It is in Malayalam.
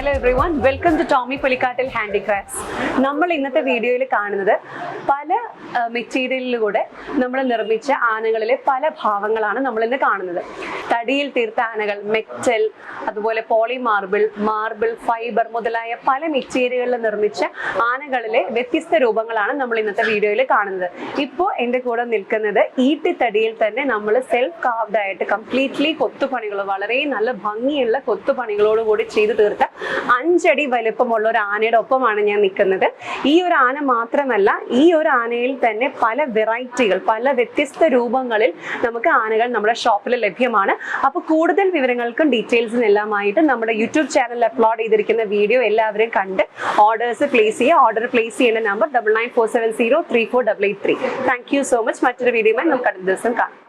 Hello everyone, welcome to Tommy Pulikattil Handicrafts. നമ്മൾ ഇന്നത്തെ വീഡിയോയിൽ കാണുന്നത് പല മെറ്റീരിയലിലൂടെ നമ്മൾ നിർമ്മിച്ച ആനകളിലെ പല ഭാവങ്ങളാണ് നമ്മൾ ഇന്ന് കാണുന്നത്. തടിയിൽ തീർത്ത ആനകൾ, മെറ്റൽ, അതുപോലെ പോളി മാർബിൾ, ഫൈബർ മുതലായ പല മെറ്റീരിയലുകളിൽ നിർമ്മിച്ച ആനകളിലെ വ്യത്യസ്ത രൂപങ്ങളാണ് നമ്മൾ ഇന്നത്തെ വീഡിയോയിൽ കാണുന്നത്. ഇപ്പോൾ എൻ്റെ കൂടെ നിൽക്കുന്നത് ഈട്ടിത്തടിയിൽ തന്നെ നമ്മൾ സെൽഫ് കാർവ്ഡ് ആയിട്ട് കംപ്ലീറ്റ്ലി കൊത്തുപണികൾ, വളരെ നല്ല ഭംഗിയുള്ള കൊത്തുപണികളോട് കൂടി ചെയ്തു തീർത്ത 5 അടി വലിപ്പമുള്ള ഒരു ആനയുടെ ഒപ്പമാണ് ഞാൻ നിൽക്കുന്നത്. ഈ ഒരു ആന മാത്രമല്ല, ഈ ഒരു ആനയിൽ തന്നെ പല വെറൈറ്റികൾ, പല വ്യത്യസ്ത രൂപങ്ങളിൽ നമുക്ക് ആനകൾ നമ്മുടെ ഷോപ്പിൽ ലഭ്യമാണ്. അപ്പോൾ കൂടുതൽ വിവരങ്ങൾക്കും ഡീറ്റെയിൽസിനും എല്ലാമായിട്ട് നമ്മുടെ യൂട്യൂബ് ചാനലിൽ അപ്ലോഡ് ചെയ്തിരിക്കുന്ന വീഡിയോ എല്ലാവരും കണ്ട് ഓർഡേഴ്സ് പ്ലേസ് ചെയ്യുക. ഓർഡർ പ്ലേസ് ചെയ്യേണ്ട number 9947034883. Thank you so much. മറ്റൊരു വീഡിയോയുമായി നമുക്ക് അടുത്ത ദിവസം കാണാം.